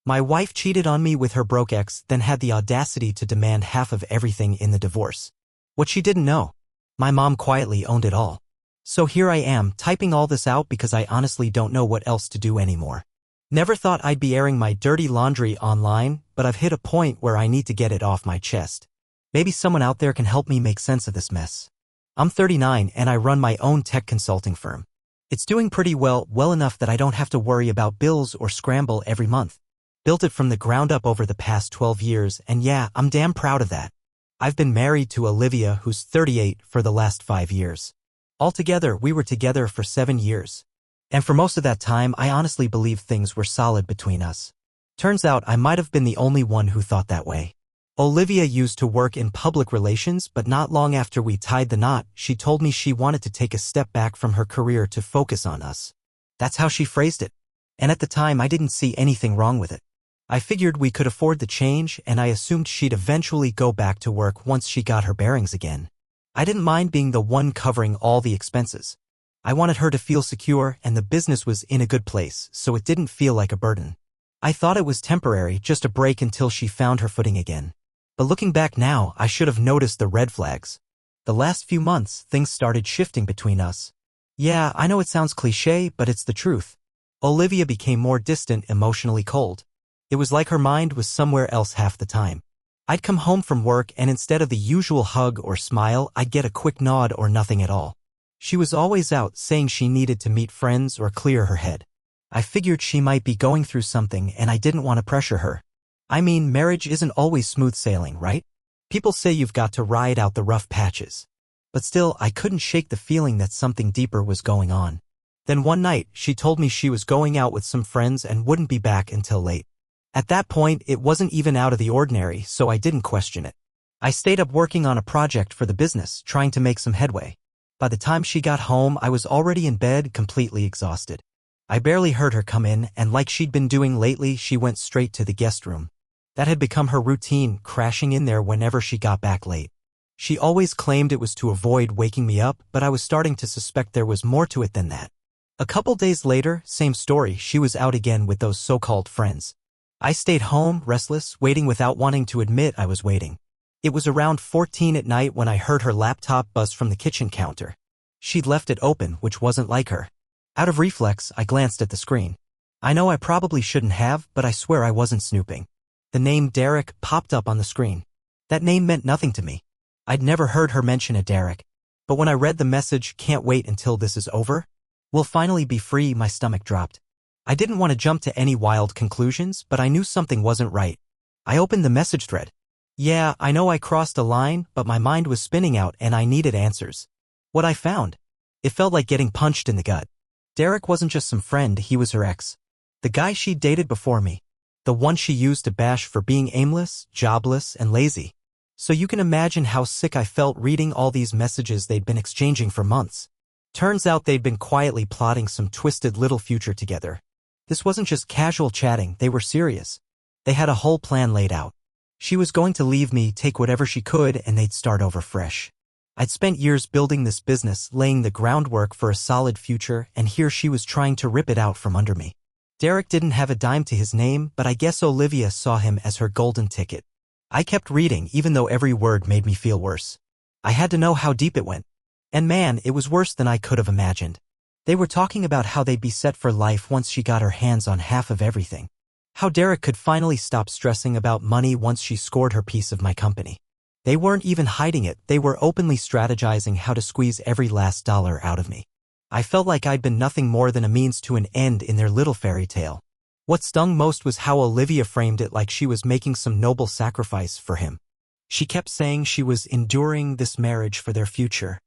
My wife cheated on me with her broke ex, then had the audacity to demand half of everything in the divorce. What she didn't know, my mom quietly owned it all. So here I am, typing all this out because I honestly don't know what else to do anymore. Never thought I'd be airing my dirty laundry online, but I've hit a point where I need to get it off my chest. Maybe someone out there can help me make sense of this mess. I'm 39 and I run my own tech consulting firm. It's doing pretty well enough that I don't have to worry about bills or scramble every month. Built it from the ground up over the past 12 years, and yeah, I'm damn proud of that. I've been married to Olivia, who's 38, for the last 5 years. Altogether, we were together for 7 years. And for most of that time, I honestly believed things were solid between us. Turns out I might have been the only one who thought that way. Olivia used to work in public relations, but not long after we tied the knot, she told me she wanted to take a step back from her career to focus on us. That's how she phrased it. And at the time, I didn't see anything wrong with it. I figured we could afford the change, and I assumed she'd eventually go back to work once she got her bearings again. I didn't mind being the one covering all the expenses. I wanted her to feel secure, and the business was in a good place, so it didn't feel like a burden. I thought it was temporary, just a break until she found her footing again. But looking back now, I should have noticed the red flags. The last few months, things started shifting between us. Yeah, I know it sounds cliché, but it's the truth. Olivia became more distant, emotionally cold. It was like her mind was somewhere else half the time. I'd come home from work, and instead of the usual hug or smile, I'd get a quick nod or nothing at all. She was always out, saying she needed to meet friends or clear her head. I figured she might be going through something, and I didn't want to pressure her. I mean, marriage isn't always smooth sailing, right? People say you've got to ride out the rough patches. But still, I couldn't shake the feeling that something deeper was going on. Then one night, she told me she was going out with some friends and wouldn't be back until late. At that point, it wasn't even out of the ordinary, so I didn't question it. I stayed up working on a project for the business, trying to make some headway. By the time she got home, I was already in bed, completely exhausted. I barely heard her come in, and like she'd been doing lately, she went straight to the guest room. That had become her routine, crashing in there whenever she got back late. She always claimed it was to avoid waking me up, but I was starting to suspect there was more to it than that. A couple days later, same story, she was out again with those so-called friends. I stayed home, restless, waiting without wanting to admit I was waiting. It was around 14 at night when I heard her laptop buzz from the kitchen counter. She'd left it open, which wasn't like her. Out of reflex, I glanced at the screen. I know I probably shouldn't have, but I swear I wasn't snooping. The name Derek popped up on the screen. That name meant nothing to me. I'd never heard her mention a Derek. But when I read the message, "Can't wait until this is over? We'll finally be free," my stomach dropped. I didn't want to jump to any wild conclusions, but I knew something wasn't right. I opened the message thread. Yeah, I know I crossed a line, but my mind was spinning out and I needed answers. What I found? It felt like getting punched in the gut. Derek wasn't just some friend, he was her ex. The guy she'd dated before me. The one she used to bash for being aimless, jobless, and lazy. So you can imagine how sick I felt reading all these messages they'd been exchanging for months. Turns out they'd been quietly plotting some twisted little future together. This wasn't just casual chatting, they were serious. They had a whole plan laid out. She was going to leave me, take whatever she could, and they'd start over fresh. I'd spent years building this business, laying the groundwork for a solid future, and here she was trying to rip it out from under me. Derek didn't have a dime to his name, but I guess Olivia saw him as her golden ticket. I kept reading, even though every word made me feel worse. I had to know how deep it went. And man, it was worse than I could have imagined. They were talking about how they'd be set for life once she got her hands on half of everything. How Derek could finally stop stressing about money once she scored her piece of my company. They weren't even hiding it, they were openly strategizing how to squeeze every last dollar out of me. I felt like I'd been nothing more than a means to an end in their little fairy tale. What stung most was how Olivia framed it like she was making some noble sacrifice for him. She kept saying she was enduring this marriage for their future,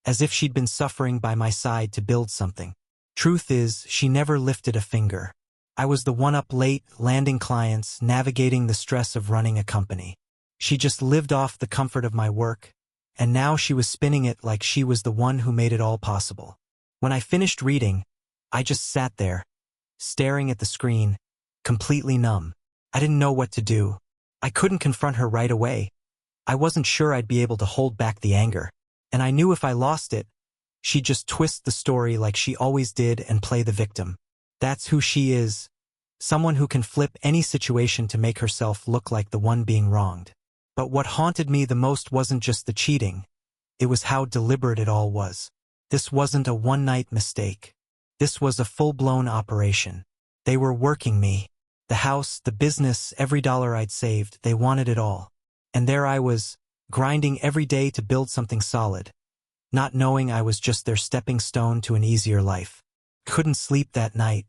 as if she'd been suffering by my side to build something. Truth is, she never lifted a finger. I was the one up late, landing clients, navigating the stress of running a company. She just lived off the comfort of my work, and now she was spinning it like she was the one who made it all possible. When I finished reading, I just sat there, staring at the screen, completely numb. I didn't know what to do. I couldn't confront her right away. I wasn't sure I'd be able to hold back the anger. And I knew if I lost it, she'd just twist the story like she always did and play the victim. That's who she is. Someone who can flip any situation to make herself look like the one being wronged. But what haunted me the most wasn't just the cheating. It was how deliberate it all was. This wasn't a one-night mistake. This was a full-blown operation. They were working me. The house, the business, every dollar I'd saved, they wanted it all. And there I was, grinding every day to build something solid, not knowing I was just their stepping stone to an easier life. Couldn't sleep that night.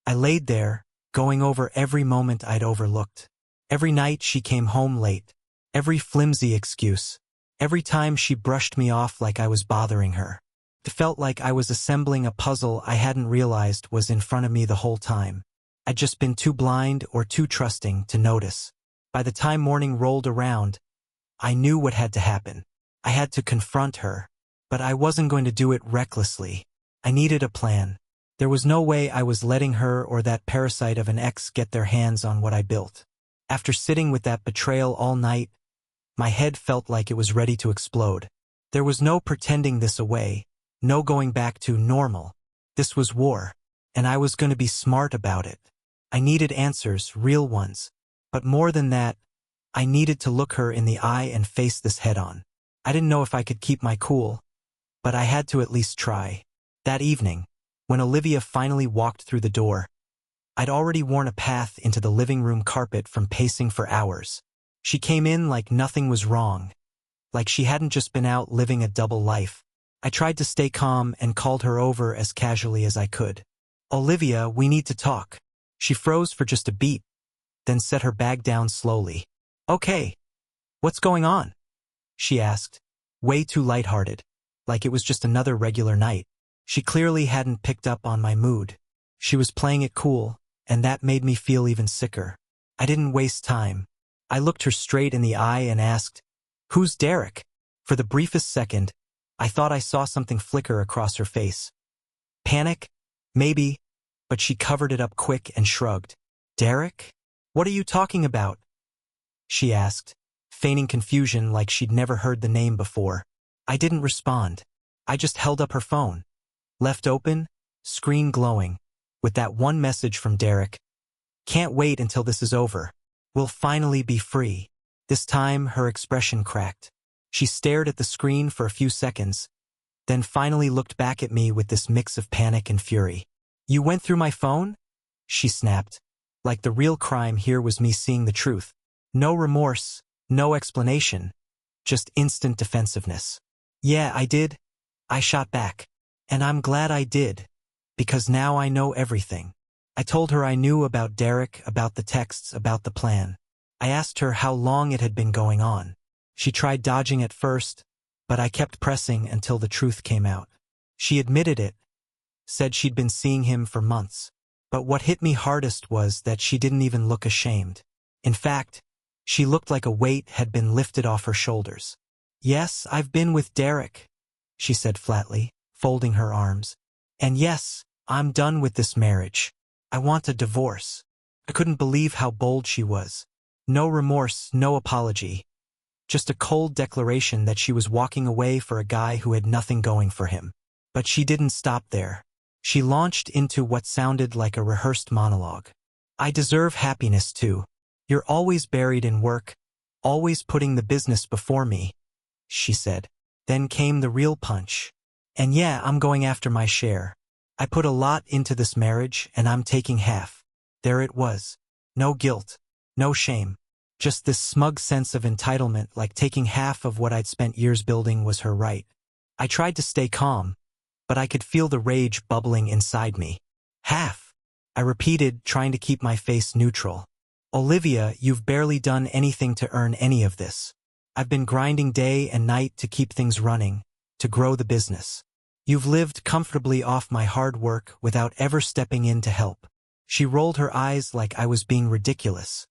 I laid there, going over every moment I'd overlooked. Every night she came home late. Every flimsy excuse. Every time she brushed me off like I was bothering her. It felt like I was assembling a puzzle I hadn't realized was in front of me the whole time. I'd just been too blind or too trusting to notice. By the time morning rolled around, I knew what had to happen. I had to confront her. But I wasn't going to do it recklessly. I needed a plan. There was no way I was letting her or that parasite of an ex get their hands on what I built. After sitting with that betrayal all night, my head felt like it was ready to explode. There was no pretending this away, no going back to normal. This was war, and I was going to be smart about it. I needed answers, real ones. But more than that, I needed to look her in the eye and face this head-on. I didn't know if I could keep my cool, but I had to at least try. That evening, when Olivia finally walked through the door, I'd already worn a path into the living room carpet from pacing for hours. She came in like nothing was wrong, like she hadn't just been out living a double life. I tried to stay calm and called her over as casually as I could. "Olivia, we need to talk." She froze for just a beat, then set her bag down slowly. "Okay. What's going on?" she asked, way too lighthearted, like it was just another regular night. She clearly hadn't picked up on my mood. She was playing it cool, and that made me feel even sicker. I didn't waste time. I looked her straight in the eye and asked, "Who's Derek?" For the briefest second, I thought I saw something flicker across her face. Panic? Maybe, but she covered it up quick and shrugged. "Derek? What are you talking about?" she asked, feigning confusion like she'd never heard the name before. I didn't respond. I just held up her phone, left open, screen glowing, with that one message from Derek. "Can't wait until this is over. We'll finally be free." This time, her expression cracked. She stared at the screen for a few seconds, then finally looked back at me with this mix of panic and fury. "You went through my phone?" she snapped, like the real crime here was me seeing the truth. No remorse, no explanation, just instant defensiveness. "Yeah, I did," I shot back. "And I'm glad I did, because now I know everything." I told her I knew about Derek, about the texts, about the plan. I asked her how long it had been going on. She tried dodging at first, but I kept pressing until the truth came out. She admitted it, said she'd been seeing him for months. But what hit me hardest was that she didn't even look ashamed. In fact, she looked like a weight had been lifted off her shoulders. "Yes, I've been with Derek," she said flatly, folding her arms. "And yes, I'm done with this marriage. I want a divorce." I couldn't believe how bold she was. No remorse, no apology. Just a cold declaration that she was walking away for a guy who had nothing going for him. But she didn't stop there. She launched into what sounded like a rehearsed monologue. "I deserve happiness too. You're always buried in work, always putting the business before me," she said. Then came the real punch. "And yeah, I'm going after my share. I put a lot into this marriage, and I'm taking half." There it was. No guilt, no shame. Just this smug sense of entitlement, like taking half of what I'd spent years building was her right. I tried to stay calm, but I could feel the rage bubbling inside me. "Half," I repeated, trying to keep my face neutral. "Olivia, you've barely done anything to earn any of this. I've been grinding day and night to keep things running, to grow the business. You've lived comfortably off my hard work without ever stepping in to help." She rolled her eyes like I was being ridiculous.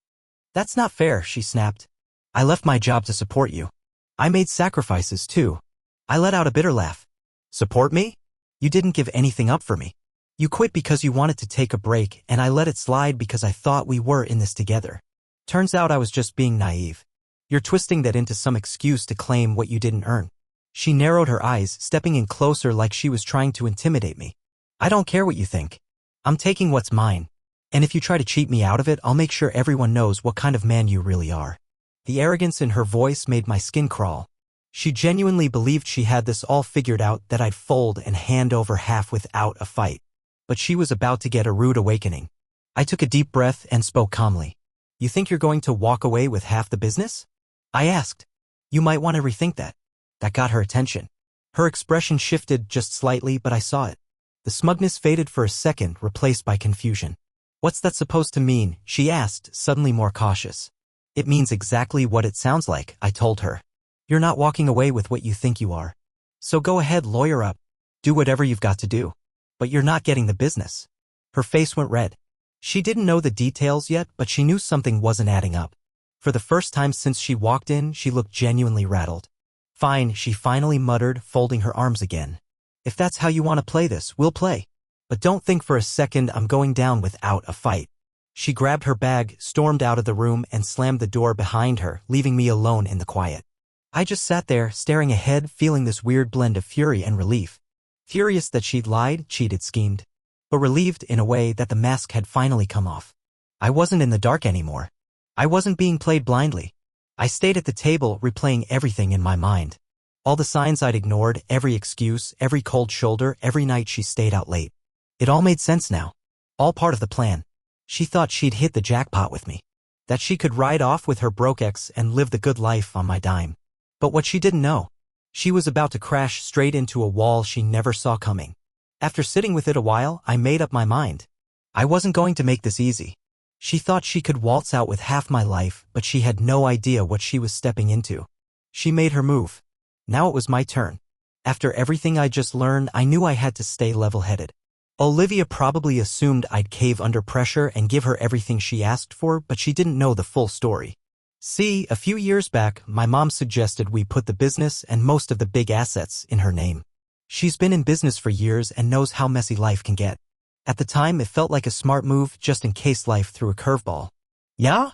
"That's not fair," she snapped. "I left my job to support you. I made sacrifices too." I let out a bitter laugh. "Support me? You didn't give anything up for me. You quit because you wanted to take a break, and I let it slide because I thought we were in this together. Turns out I was just being naive. You're twisting that into some excuse to claim what you didn't earn." She narrowed her eyes, stepping in closer like she was trying to intimidate me. "I don't care what you think. I'm taking what's mine. And if you try to cheat me out of it, I'll make sure everyone knows what kind of man you really are. The arrogance in her voice made my skin crawl. She genuinely believed she had this all figured out, that I'd fold and hand over half without a fight. But she was about to get a rude awakening. I took a deep breath and spoke calmly. You think you're going to walk away with half the business? I asked. You might want to rethink that. That got her attention. Her expression shifted just slightly, but I saw it. The smugness faded for a second, replaced by confusion. What's that supposed to mean? She asked, suddenly more cautious. It means exactly what it sounds like, I told her. You're not walking away with what you think you are. So go ahead, lawyer up. Do whatever you've got to do. But you're not getting the business. Her face went red. She didn't know the details yet, but she knew something wasn't adding up. For the first time since she walked in, she looked genuinely rattled. Fine, she finally muttered, folding her arms again. If that's how you want to play this, we'll play. But don't think for a second I'm going down without a fight. She grabbed her bag, stormed out of the room, and slammed the door behind her, leaving me alone in the quiet. I just sat there, staring ahead, feeling this weird blend of fury and relief. Furious that she'd lied, cheated, schemed. But relieved in a way that the mask had finally come off. I wasn't in the dark anymore. I wasn't being played blindly. I stayed at the table, replaying everything in my mind. All the signs I'd ignored, every excuse, every cold shoulder, every night she stayed out late. It all made sense now. All part of the plan. She thought she'd hit the jackpot with me. That she could ride off with her broke ex and live the good life on my dime. But what she didn't know, she was about to crash straight into a wall she never saw coming. After sitting with it a while, I made up my mind. I wasn't going to make this easy. She thought she could waltz out with half my life, but she had no idea what she was stepping into. She made her move. Now it was my turn. After everything I just learned, I knew I had to stay level-headed. Olivia probably assumed I'd cave under pressure and give her everything she asked for, but she didn't know the full story. See, a few years back, my mom suggested we put the business and most of the big assets in her name. She's been in business for years and knows how messy life can get. At the time, it felt like a smart move just in case life threw a curveball. Yeah?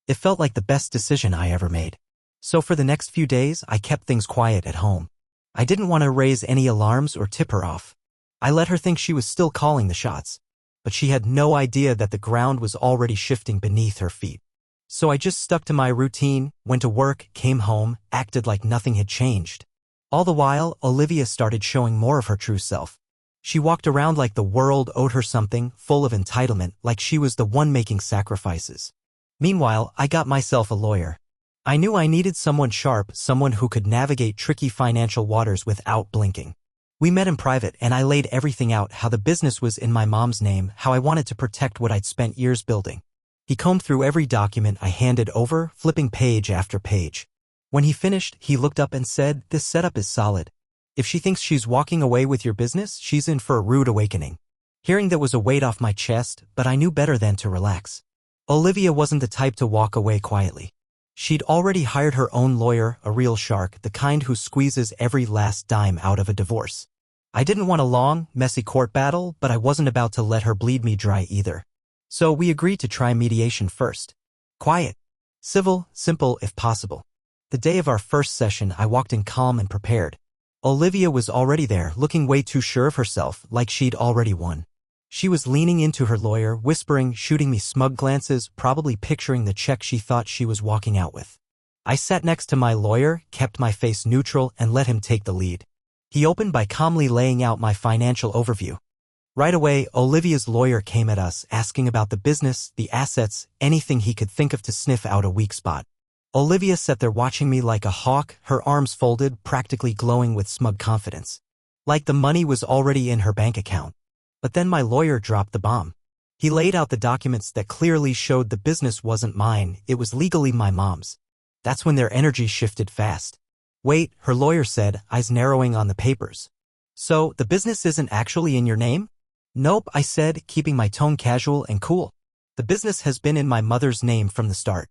It felt like the best decision I ever made. So for the next few days, I kept things quiet at home. I didn't want to raise any alarms or tip her off. I let her think she was still calling the shots. But she had no idea that the ground was already shifting beneath her feet. So I just stuck to my routine, went to work, came home, acted like nothing had changed. All the while, Olivia started showing more of her true self. She walked around like the world owed her something, full of entitlement, like she was the one making sacrifices. Meanwhile, I got myself a lawyer. I knew I needed someone sharp, someone who could navigate tricky financial waters without blinking. We met in private and I laid everything out, how the business was in my mom's name, how I wanted to protect what I'd spent years building. He combed through every document I handed over, flipping page after page. When he finished, he looked up and said, "This setup is solid. If she thinks she's walking away with your business, she's in for a rude awakening." Hearing that was a weight off my chest, but I knew better than to relax. Olivia wasn't the type to walk away quietly. She'd already hired her own lawyer, a real shark, the kind who squeezes every last dime out of a divorce. I didn't want a long, messy court battle, but I wasn't about to let her bleed me dry either. So we agreed to try mediation first. Quiet. Civil, simple if possible. The day of our first session, I walked in calm and prepared. Olivia was already there, looking way too sure of herself, like she'd already won. She was leaning into her lawyer, whispering, shooting me smug glances, probably picturing the check she thought she was walking out with. I sat next to my lawyer, kept my face neutral, and let him take the lead. He opened by calmly laying out my financial overview. Right away, Olivia's lawyer came at us, asking about the business, the assets, anything he could think of to sniff out a weak spot. Olivia sat there watching me like a hawk, her arms folded, practically glowing with smug confidence. Like the money was already in her bank account. But then my lawyer dropped the bomb. He laid out the documents that clearly showed the business wasn't mine, it was legally my mom's. That's when their energy shifted fast. Wait, her lawyer said, eyes narrowing on the papers. So, the business isn't actually in your name? Nope, I said, keeping my tone casual and cool. The business has been in my mother's name from the start.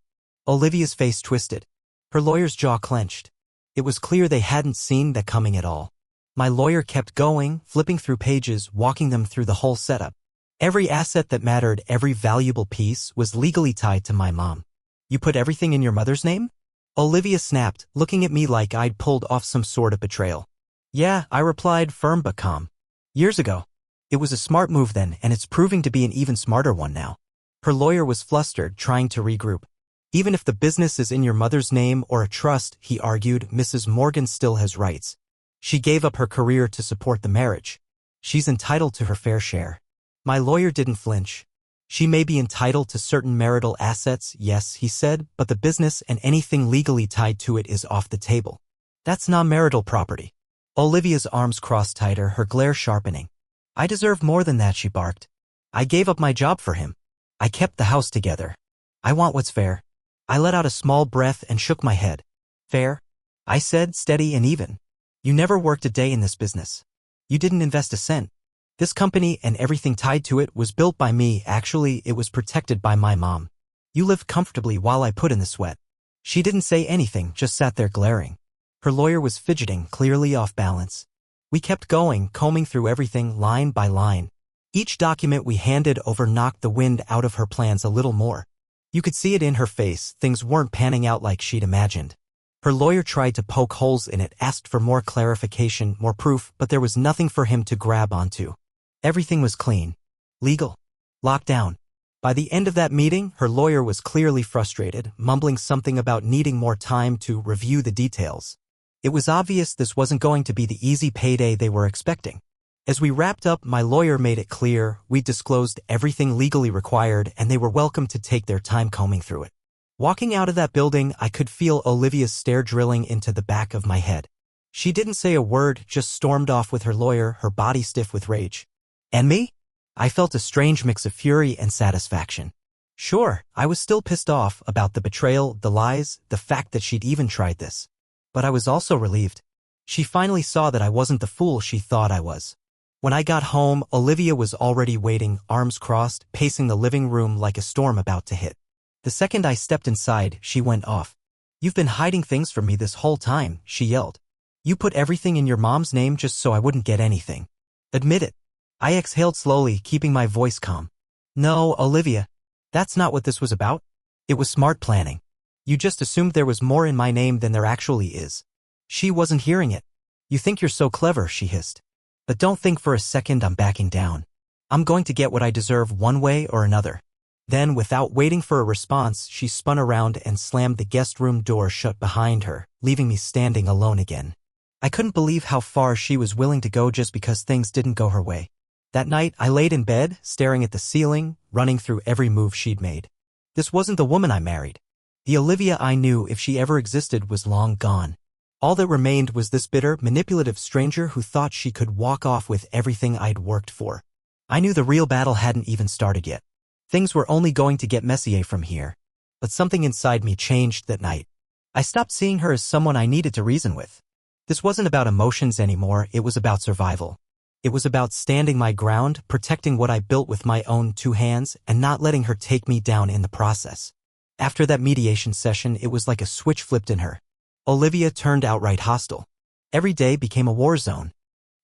Olivia's face twisted. Her lawyer's jaw clenched. It was clear they hadn't seen that coming at all. My lawyer kept going, flipping through pages, walking them through the whole setup. Every asset that mattered, every valuable piece, was legally tied to my mom. You put everything in your mother's name? Olivia snapped, looking at me like I'd pulled off some sort of betrayal. Yeah, I replied, firm but calm. Years ago. It was a smart move then, and it's proving to be an even smarter one now. Her lawyer was flustered, trying to regroup. Even if the business is in your mother's name or a trust, he argued, Mrs. Morgan still has rights. She gave up her career to support the marriage. She's entitled to her fair share. My lawyer didn't flinch. She may be entitled to certain marital assets, yes, he said, but the business and anything legally tied to it is off the table. That's non-marital property. Olivia's arms crossed tighter, her glare sharpening. I deserve more than that, she barked. I gave up my job for him. I kept the house together. I want what's fair. I let out a small breath and shook my head. Fair? I said, steady and even. You never worked a day in this business. You didn't invest a cent. This company and everything tied to it was built by me. Actually, it was protected by my mom. You lived comfortably while I put in the sweat. She didn't say anything, just sat there glaring. Her lawyer was fidgeting, clearly off balance. We kept going, combing through everything, line by line. Each document we handed over knocked the wind out of her plans a little more. You could see it in her face, things weren't panning out like she'd imagined. Her lawyer tried to poke holes in it, asked for more clarification, more proof, but there was nothing for him to grab onto. Everything was clean, legal, locked down. By the end of that meeting, her lawyer was clearly frustrated, mumbling something about needing more time to review the details. It was obvious this wasn't going to be the easy payday they were expecting. As we wrapped up, my lawyer made it clear we'd disclosed everything legally required and they were welcome to take their time combing through it. Walking out of that building, I could feel Olivia's stare drilling into the back of my head. She didn't say a word, just stormed off with her lawyer, her body stiff with rage. And me? I felt a strange mix of fury and satisfaction. Sure, I was still pissed off about the betrayal, the lies, the fact that she'd even tried this. But I was also relieved. She finally saw that I wasn't the fool she thought I was. When I got home, Olivia was already waiting, arms crossed, pacing the living room like a storm about to hit. The second I stepped inside, she went off. You've been hiding things from me this whole time, she yelled. You put everything in your mom's name just so I wouldn't get anything. Admit it. I exhaled slowly, keeping my voice calm. No, Olivia. That's not what this was about. It was smart planning. You just assumed there was more in my name than there actually is. She wasn't hearing it. You think you're so clever, she hissed. But don't think for a second I'm backing down. I'm going to get what I deserve one way or another. Then, without waiting for a response, she spun around and slammed the guest room door shut behind her, leaving me standing alone again. I couldn't believe how far she was willing to go just because things didn't go her way. That night, I laid in bed, staring at the ceiling, running through every move she'd made. This wasn't the woman I married. The Olivia I knew, if she ever existed, was long gone. All that remained was this bitter, manipulative stranger who thought she could walk off with everything I'd worked for. I knew the real battle hadn't even started yet. Things were only going to get messier from here. But something inside me changed that night. I stopped seeing her as someone I needed to reason with. This wasn't about emotions anymore, it was about survival. It was about standing my ground, protecting what I built with my own two hands, and not letting her take me down in the process. After that mediation session, it was like a switch flipped in her. Olivia turned outright hostile. Every day became a war zone.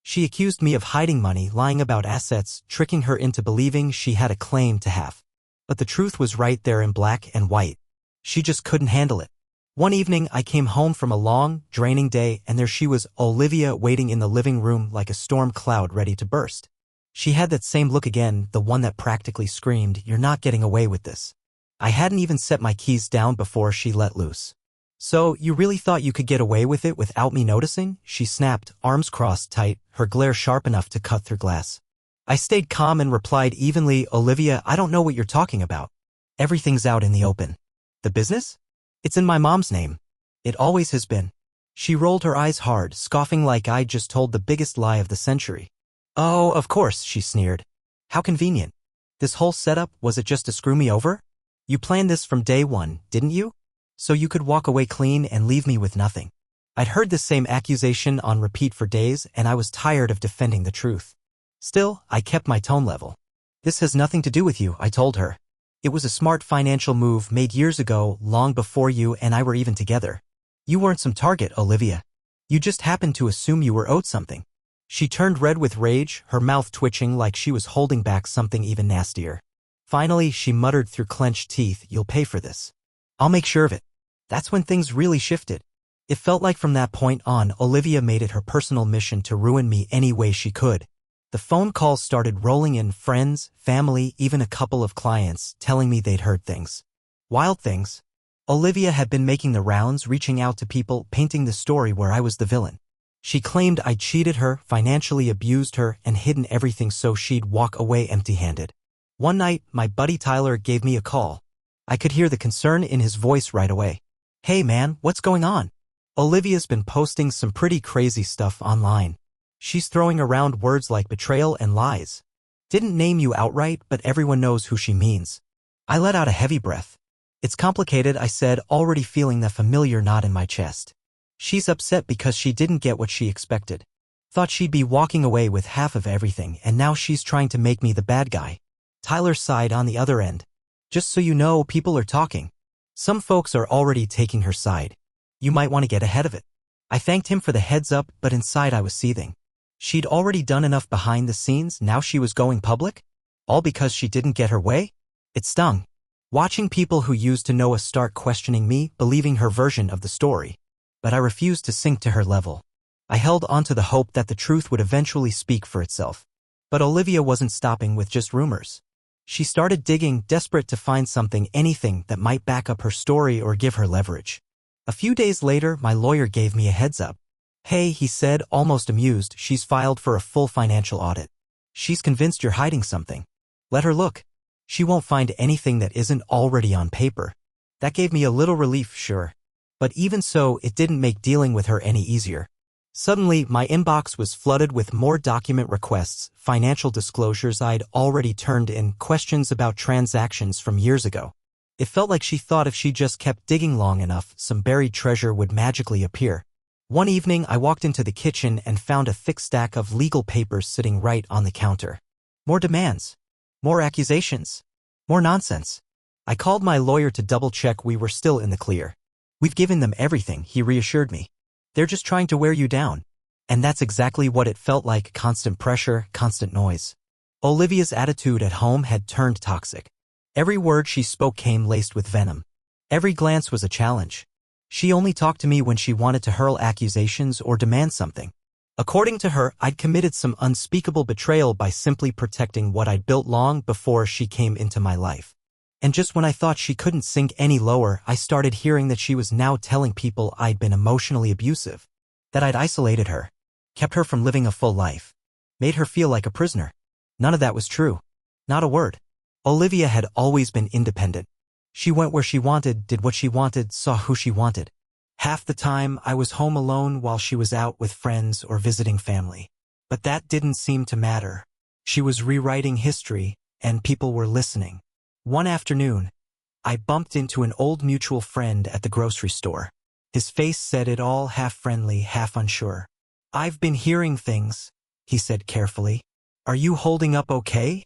She accused me of hiding money, lying about assets, tricking her into believing she had a claim to have. But the truth was right there in black and white. She just couldn't handle it. One evening, I came home from a long, draining day, and there she was, Olivia, waiting in the living room like a storm cloud ready to burst. She had that same look again, the one that practically screamed, "You're not getting away with this." I hadn't even set my keys down before she let loose. "So, you really thought you could get away with it without me noticing?" she snapped, arms crossed tight, her glare sharp enough to cut through glass. I stayed calm and replied evenly, "Olivia, I don't know what you're talking about. Everything's out in the open. The business? It's in my mom's name. It always has been." She rolled her eyes hard, scoffing like I'd just told the biggest lie of the century. "Oh, of course," she sneered. "How convenient. This whole setup, was it just to screw me over? You planned this from day one, didn't you? So you could walk away clean and leave me with nothing." I'd heard the same accusation on repeat for days, and I was tired of defending the truth. Still, I kept my tone level. "This has nothing to do with you," I told her. "It was a smart financial move made years ago, long before you and I were even together. You weren't some target, Olivia. You just happened to assume you were owed something." She turned red with rage, her mouth twitching like she was holding back something even nastier. Finally, she muttered through clenched teeth, "You'll pay for this. I'll make sure of it." That's when things really shifted. It felt like from that point on, Olivia made it her personal mission to ruin me any way she could. The phone calls started rolling in, friends, family, even a couple of clients telling me they'd heard things. Wild things. Olivia had been making the rounds, reaching out to people, painting the story where I was the villain. She claimed I'd cheated her, financially abused her, and hidden everything so she'd walk away empty-handed. One night, my buddy Tyler gave me a call. I could hear the concern in his voice right away. "Hey man, what's going on? Olivia's been posting some pretty crazy stuff online. She's throwing around words like betrayal and lies. Didn't name you outright, but everyone knows who she means." I let out a heavy breath. "It's complicated," I said, already feeling the familiar knot in my chest. "She's upset because she didn't get what she expected. Thought she'd be walking away with half of everything, and now she's trying to make me the bad guy." Tyler sighed on the other end. "Just so you know, people are talking. Some folks are already taking her side. You might want to get ahead of it." I thanked him for the heads up, but inside I was seething. She'd already done enough behind the scenes, now she was going public? All because she didn't get her way? It stung. Watching people who used to know us start questioning me, believing her version of the story. But I refused to sink to her level. I held onto the hope that the truth would eventually speak for itself. But Olivia wasn't stopping with just rumors. She started digging, desperate to find something, anything that might back up her story or give her leverage. A few days later, my lawyer gave me a heads up. "Hey," he said, almost amused, "she's filed for a full financial audit. She's convinced you're hiding something. Let her look. She won't find anything that isn't already on paper." That gave me a little relief, sure. But even so, it didn't make dealing with her any easier. Suddenly, my inbox was flooded with more document requests, financial disclosures I'd already turned in, questions about transactions from years ago. It felt like she thought if she just kept digging long enough, some buried treasure would magically appear. One evening, I walked into the kitchen and found a thick stack of legal papers sitting right on the counter. More demands. More accusations. More nonsense. I called my lawyer to double-check we were still in the clear. "We've given them everything," he reassured me. "They're just trying to wear you down." And that's exactly what it felt like, constant pressure, constant noise. Olivia's attitude at home had turned toxic. Every word she spoke came laced with venom. Every glance was a challenge. She only talked to me when she wanted to hurl accusations or demand something. According to her, I'd committed some unspeakable betrayal by simply protecting what I'd built long before she came into my life. And just when I thought she couldn't sink any lower, I started hearing that she was now telling people I'd been emotionally abusive, that I'd isolated her, kept her from living a full life, made her feel like a prisoner. None of that was true. Not a word. Olivia had always been independent. She went where she wanted, did what she wanted, saw who she wanted. Half the time, I was home alone while she was out with friends or visiting family. But that didn't seem to matter. She was rewriting history, and people were listening. One afternoon, I bumped into an old mutual friend at the grocery store. His face said it all, half friendly, half unsure. "I've been hearing things," he said carefully. "Are you holding up okay?"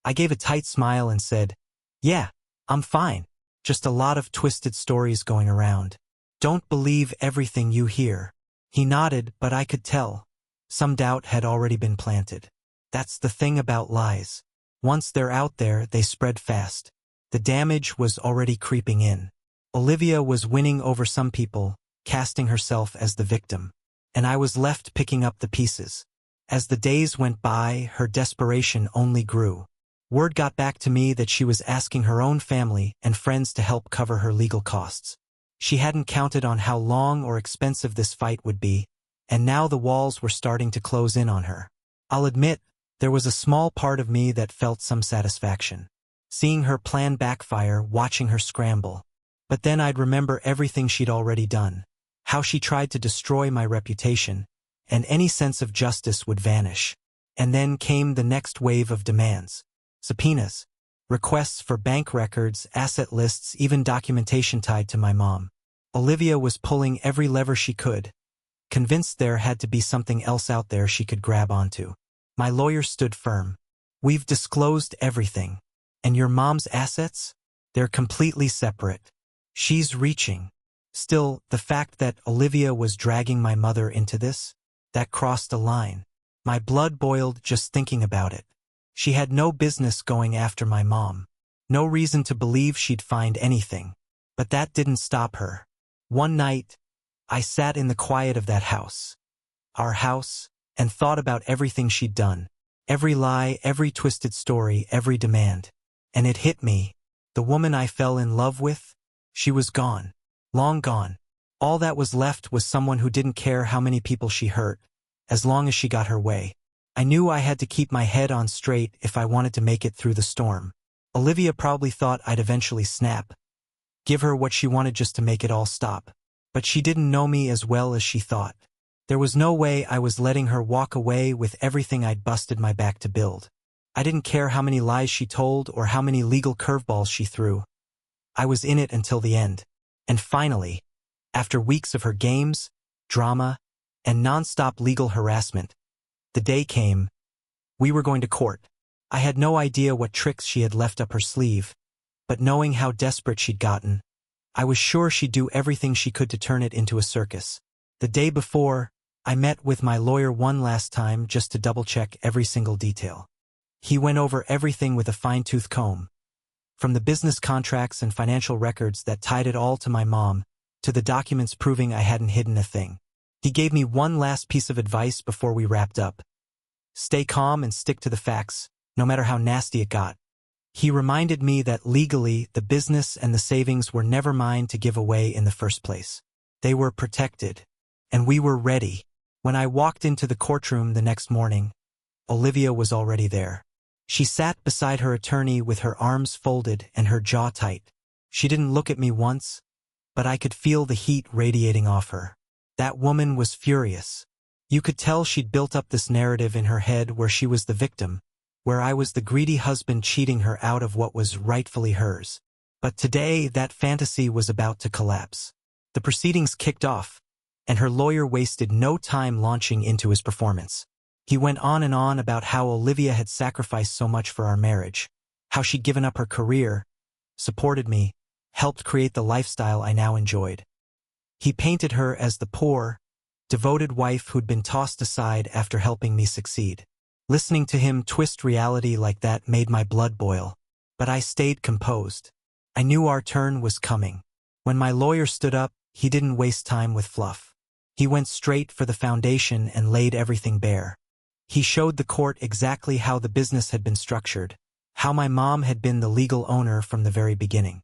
I gave a tight smile and said, "Yeah, I'm fine. Just a lot of twisted stories going around. Don't believe everything you hear." He nodded, but I could tell. Some doubt had already been planted. That's the thing about lies. Once they're out there, they spread fast. The damage was already creeping in. Olivia was winning over some people, casting herself as the victim. And I was left picking up the pieces. As the days went by, her desperation only grew. Word got back to me that she was asking her own family and friends to help cover her legal costs. She hadn't counted on how long or expensive this fight would be, and now the walls were starting to close in on her. I'll admit, there was a small part of me that felt some satisfaction. Seeing her plan backfire, watching her scramble. But then I'd remember everything she'd already done. How she tried to destroy my reputation, and any sense of justice would vanish. And then came the next wave of demands. Subpoenas, requests for bank records, asset lists, even documentation tied to my mom. Olivia was pulling every lever she could, convinced there had to be something else out there she could grab onto. My lawyer stood firm. "We've disclosed everything. And your mom's assets? They're completely separate. She's reaching." Still, the fact that Olivia was dragging my mother into this, that crossed a line. My blood boiled just thinking about it. She had no business going after my mom. No reason to believe she'd find anything. But that didn't stop her. One night, I sat in the quiet of that house, our house, and thought about everything she'd done. Every lie, every twisted story, every demand. And it hit me. The woman I fell in love with? She was gone. Long gone. All that was left was someone who didn't care how many people she hurt, as long as she got her way. I knew I had to keep my head on straight if I wanted to make it through the storm. Olivia probably thought I'd eventually snap, give her what she wanted just to make it all stop. But she didn't know me as well as she thought. There was no way I was letting her walk away with everything I'd busted my back to build. I didn't care how many lies she told or how many legal curveballs she threw. I was in it until the end. And finally, after weeks of her games, drama, and non-stop legal harassment, the day came. We were going to court. I had no idea what tricks she had left up her sleeve, but knowing how desperate she'd gotten, I was sure she'd do everything she could to turn it into a circus. The day before, I met with my lawyer one last time just to double-check every single detail. He went over everything with a fine-tooth comb, from the business contracts and financial records that tied it all to my mom, to the documents proving I hadn't hidden a thing. He gave me one last piece of advice before we wrapped up. Stay calm and stick to the facts, no matter how nasty it got. He reminded me that legally, the business and the savings were never mine to give away in the first place. They were protected, and we were ready. When I walked into the courtroom the next morning, Olivia was already there. She sat beside her attorney with her arms folded and her jaw tight. She didn't look at me once, but I could feel the heat radiating off her. That woman was furious. You could tell she'd built up this narrative in her head where she was the victim, where I was the greedy husband cheating her out of what was rightfully hers. But today, that fantasy was about to collapse. The proceedings kicked off, and her lawyer wasted no time launching into his performance. He went on and on about how Olivia had sacrificed so much for our marriage, how she'd given up her career, supported me, helped create the lifestyle I now enjoyed. He painted her as the poor, devoted wife who'd been tossed aside after helping me succeed. Listening to him twist reality like that made my blood boil, but I stayed composed. I knew our turn was coming. When my lawyer stood up, he didn't waste time with fluff. He went straight for the foundation and laid everything bare. He showed the court exactly how the business had been structured, how my mom had been the legal owner from the very beginning.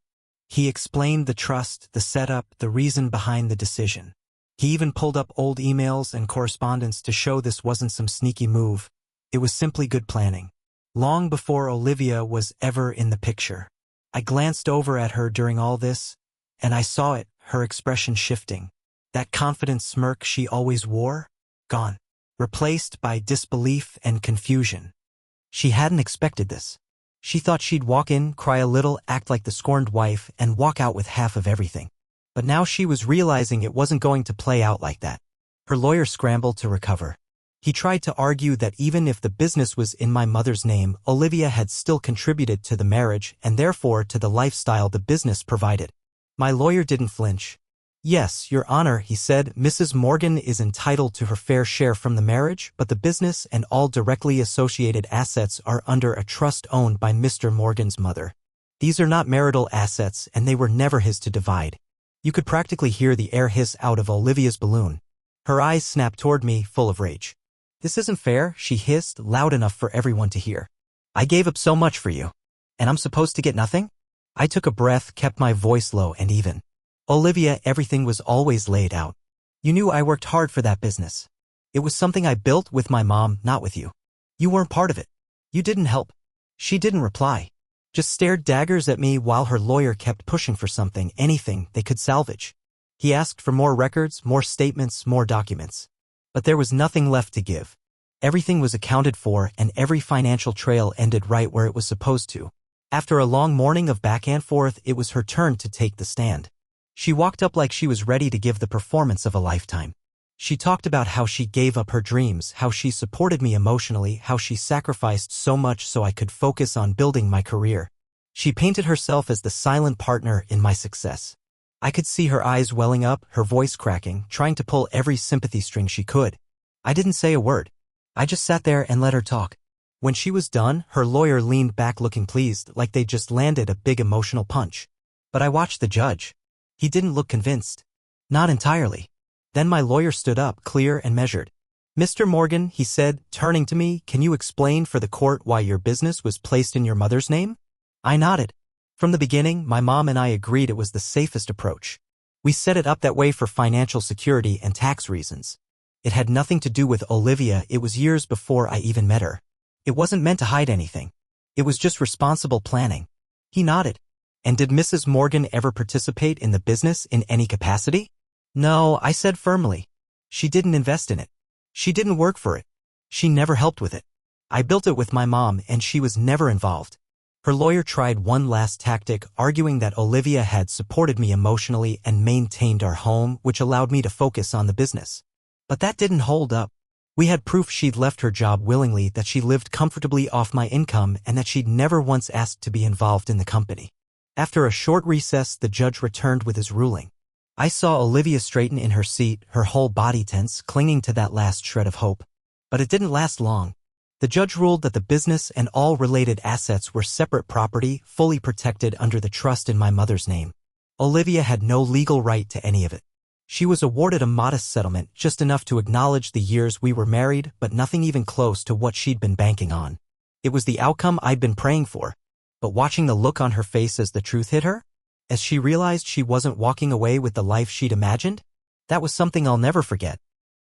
He explained the trust, the setup, the reason behind the decision. He even pulled up old emails and correspondence to show this wasn't some sneaky move. It was simply good planning. Long before Olivia was ever in the picture. I glanced over at her during all this, and I saw it, her expression shifting. That confident smirk she always wore? Gone. Replaced by disbelief and confusion. She hadn't expected this. She thought she'd walk in, cry a little, act like the scorned wife, and walk out with half of everything. But now she was realizing it wasn't going to play out like that. Her lawyer scrambled to recover. He tried to argue that even if the business was in my mother's name, Olivia had still contributed to the marriage and therefore to the lifestyle the business provided. My lawyer didn't flinch. Yes, Your Honor, he said, Mrs. Morgan is entitled to her fair share from the marriage, but the business and all directly associated assets are under a trust owned by Mr. Morgan's mother. These are not marital assets and they were never his to divide. You could practically hear the air hiss out of Olivia's balloon. Her eyes snapped toward me, full of rage. This isn't fair, she hissed, loud enough for everyone to hear. I gave up so much for you. And I'm supposed to get nothing? I took a breath, kept my voice low and even. Olivia, everything was always laid out. You knew I worked hard for that business. It was something I built with my mom, not with you. You weren't part of it. You didn't help. She didn't reply. Just stared daggers at me while her lawyer kept pushing for something, anything they could salvage. He asked for more records, more statements, more documents. But there was nothing left to give. Everything was accounted for and every financial trail ended right where it was supposed to. After a long morning of back and forth, it was her turn to take the stand. She walked up like she was ready to give the performance of a lifetime. She talked about how she gave up her dreams, how she supported me emotionally, how she sacrificed so much so I could focus on building my career. She painted herself as the silent partner in my success. I could see her eyes welling up, her voice cracking, trying to pull every sympathy string she could. I didn't say a word. I just sat there and let her talk. When she was done, her lawyer leaned back looking pleased, like they'd just landed a big emotional punch. But I watched the judge. He didn't look convinced. Not entirely. Then my lawyer stood up, clear and measured. Mr. Morgan, he said, turning to me, can you explain for the court why your business was placed in your mother's name? I nodded. From the beginning, my mom and I agreed it was the safest approach. We set it up that way for financial security and tax reasons. It had nothing to do with Olivia, it was years before I even met her. It wasn't meant to hide anything. It was just responsible planning. He nodded. And did Mrs. Morgan ever participate in the business in any capacity? No, I said firmly. She didn't invest in it. She didn't work for it. She never helped with it. I built it with my mom and she was never involved. Her lawyer tried one last tactic, arguing that Olivia had supported me emotionally and maintained our home, which allowed me to focus on the business. But that didn't hold up. We had proof she'd left her job willingly, that she lived comfortably off my income, and that she'd never once asked to be involved in the company. After a short recess, the judge returned with his ruling. I saw Olivia straighten in her seat, her whole body tense, clinging to that last shred of hope. But it didn't last long. The judge ruled that the business and all related assets were separate property, fully protected under the trust in my mother's name. Olivia had no legal right to any of it. She was awarded a modest settlement, just enough to acknowledge the years we were married, but nothing even close to what she'd been banking on. It was the outcome I'd been praying for. But watching the look on her face as the truth hit her, as she realized she wasn't walking away with the life she'd imagined, that was something I'll never forget.